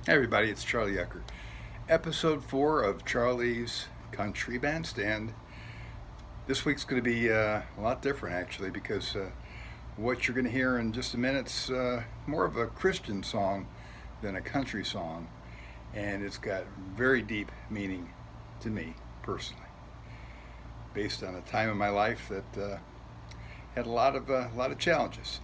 Hey everybody, it's Charlie Ecker. Episode 4 of Charlie's Country Bandstand. This week's going to be a lot different actually because what you're going to hear in just a minute's more of a Christian song than a country song, and it's got very deep meaning to me personally, based on a time in my life that had a lot of challenges.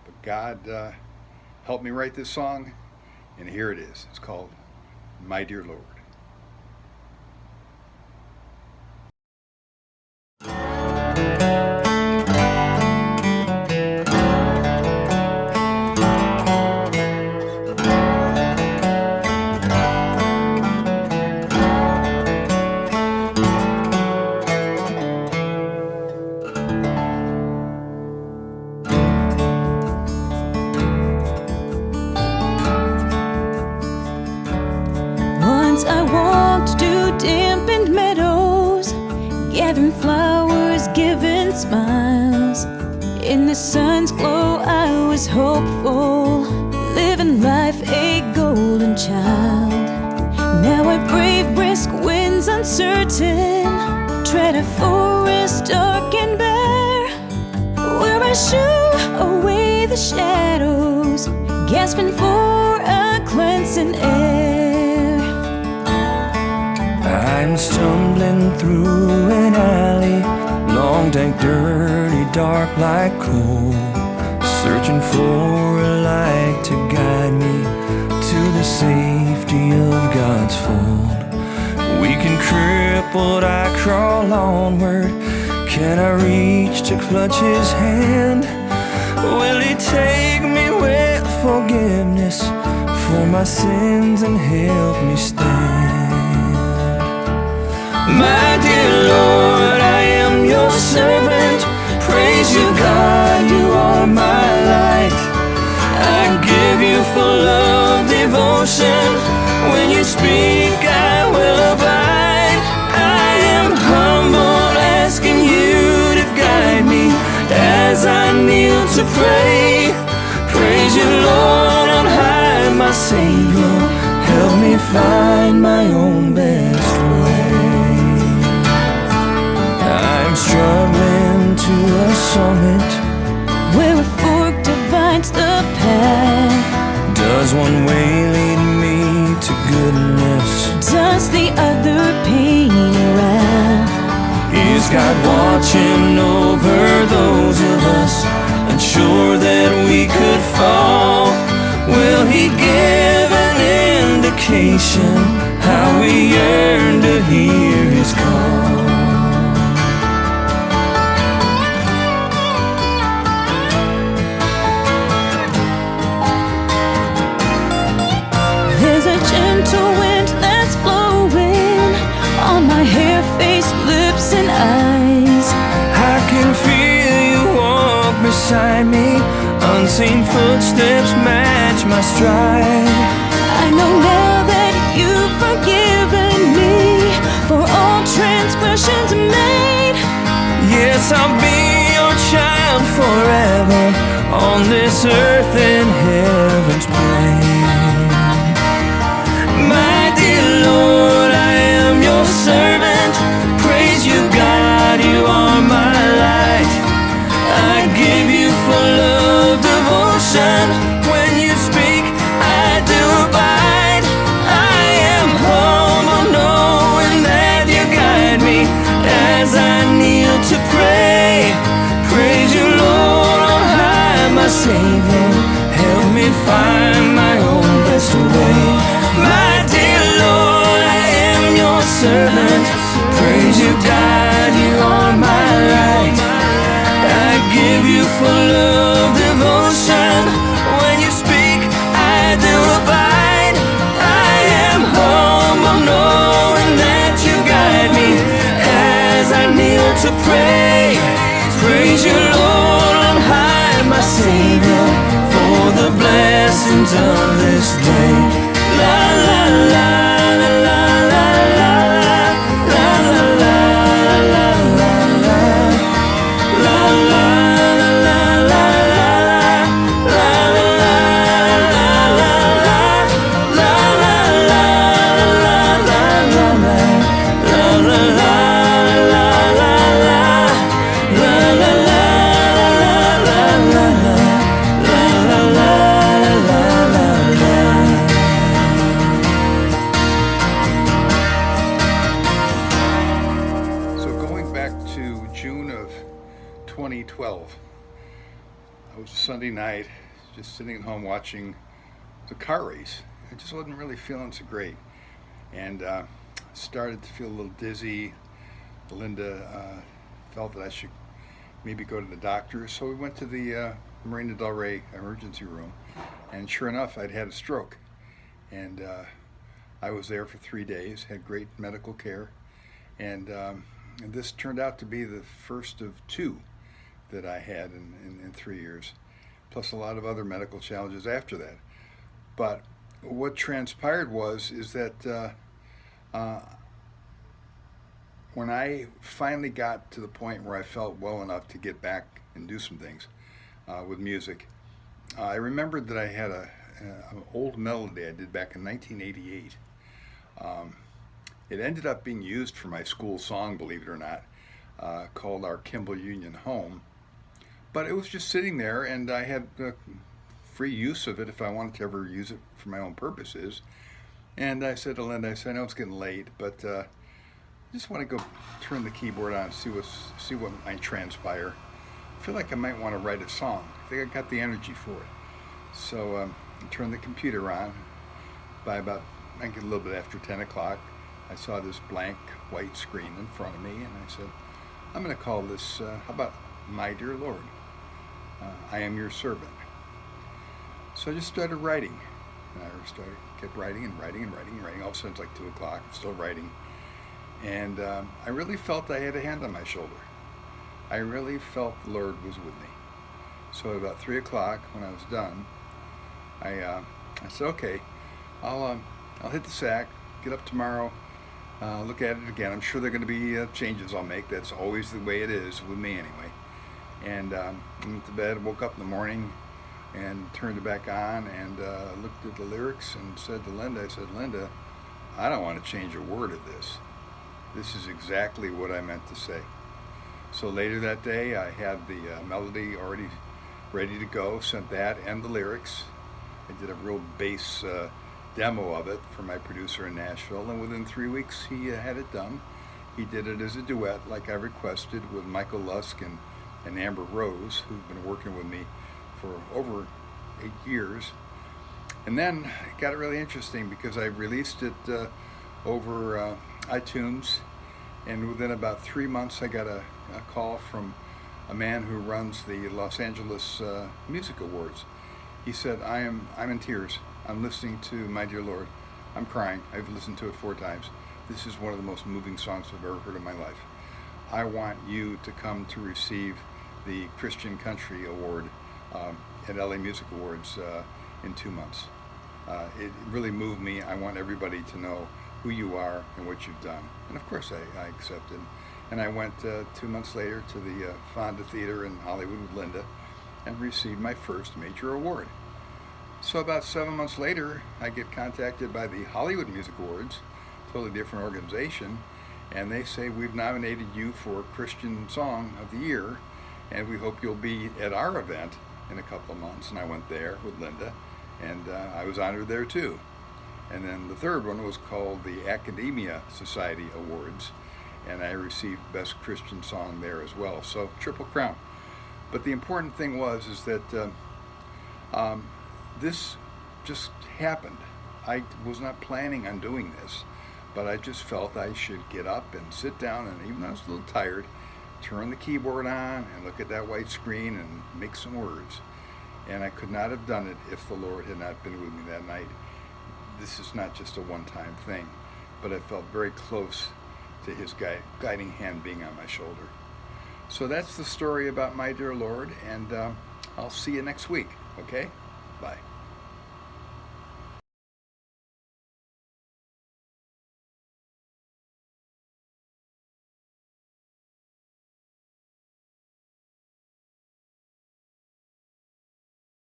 But God helped me write this song. And here it is. It's called My Dear Lord. I walked to dampened meadows, gathering flowers, giving smiles. In the sun's glow I was hopeful, living life a golden child. Now I brave brisk winds uncertain, tread a forest dark and bare, where I shoo away the shadows, gasping for a cleansing air. I'm stumbling through an alley, long, dank, dirty, dark like coal, searching for a light to guide me to the safety of God's fold. Weak and crippled, I crawl onward. Can I reach to clutch His hand? Will He take me with forgiveness for my sins and help me stand? My dear Lord, I am your servant. Praise you, God, you are my light. I give you full of devotion. When you speak, I will abide. I am humble, asking you to guide me as I kneel to pray. Praise you, Lord, on high, my Savior. Help me find my own best way. I'm struggling to a summit where a fork divides the path. Does one way lead me to goodness? Does the other pain and wrath? Is God watching over those of us, unsure that we could fall? Will He give an indication how we yearn to hear His call? There's a gentle wind that's blowing on my hair, face, lips, and eyes. I can feel you walk beside me. Unseen footsteps match my stride. I know now that you've forgiven me for all transgressions made. Yes, I'll be your child forever on this earth in heaven's plane. My dear Lord, I am your servant. Praise you, God, you are my light. I give you full of devotion. When you speak, I do abide. I am humble, knowing that you guide me as I kneel to pray. Praise you, Lord, on high, my Savior. Help me find my own best way. My dear Lord, I am your servant. Praise you, God, you are my light. I give you full of devotion. When you speak, I do abide. I am humble, knowing that you guide me as I kneel to pray. Praise you, Lord, on high, my Savior, for the blessings of this day. La la la la la la la la la la la la la la la la. back to June of 2012. It was a Sunday night, just sitting at home watching the car race. I just wasn't really feeling so great, and started to feel a little dizzy. Linda felt that I should maybe go to the doctor, so we went to the Marina Del Rey emergency room, and sure enough, I'd had a stroke. And I was there for 3 days, had great medical care, and this turned out to be the first of two that I had in 3 years, plus a lot of other medical challenges after that. But what transpired is that when I finally got to the point where I felt well enough to get back and do some things with music, I remembered that I had an old melody I did back in 1988. It ended up being used for my school song, believe it or not, called Our Kimball Union Home. But it was just sitting there, and I had free use of it if I wanted to ever use it for my own purposes. And I said to Linda, I know it's getting late, but I just want to go turn the keyboard on and see what might transpire. I feel like I might want to write a song. I think I got the energy for it. So I turned the computer on. By about, I think a little bit after 10 o'clock, I saw this blank white screen in front of me, and I said, I'm going to call this, how about My Dear Lord? I am your servant. So I just started writing. And I kept writing and writing and writing and writing. All of a sudden it's like 2 o'clock, I'm still writing. And I really felt I had a hand on my shoulder. I really felt the Lord was with me. So at about 3 o'clock, when I was done, I said, okay, I'll hit the sack, get up tomorrow, look at it again. I'm sure there are going to be changes I'll make. That's always the way it is with me anyway. And went to bed, woke up in the morning, and turned it back on, and looked at the lyrics and said to Linda, Linda, I don't want to change a word of this. This is exactly what I meant to say. So later that day, I had the melody already ready to go, sent that and the lyrics. I did a real bass demo of it for my producer in Nashville, and within 3 weeks he had it done. He did it as a duet like I requested with Michael Lusk and Amber Rose, who've been working with me for over 8 years. And then it got really interesting because I released it over iTunes, and within about 3 months I got a call from a man who runs the Los Angeles Music Awards. He said, I'm in tears. I'm listening to My Dear Lord. I'm crying. I've listened to it 4 times. This is one of the most moving songs I've ever heard in my life. I want you to come to receive the Christian Country Award at LA Music Awards in 2 months. It really moved me. I want everybody to know who you are and what you've done. And of course I accepted. And I went 2 months later to the Fonda Theater in Hollywood with Linda and received my first major award. So about 7 months later, I get contacted by the Hollywood Music Awards, totally different organization, and they say, we've nominated you for Christian Song of the Year, and we hope you'll be at our event in a couple of months. And I went there with Linda, and I was honored there too. And then the third one was called the Academia Society Awards, and I received Best Christian Song there as well. So triple crown. But the important thing is that this just happened. I was not planning on doing this, but I just felt I should get up and sit down, and even though I was a little tired, turn the keyboard on and look at that white screen and make some words. And I could not have done it if the Lord had not been with me that night. This is not just a one-time thing, but I felt very close to his guiding hand being on my shoulder. So that's the story about My Dear Lord, and I'll see you next week, okay? Bye.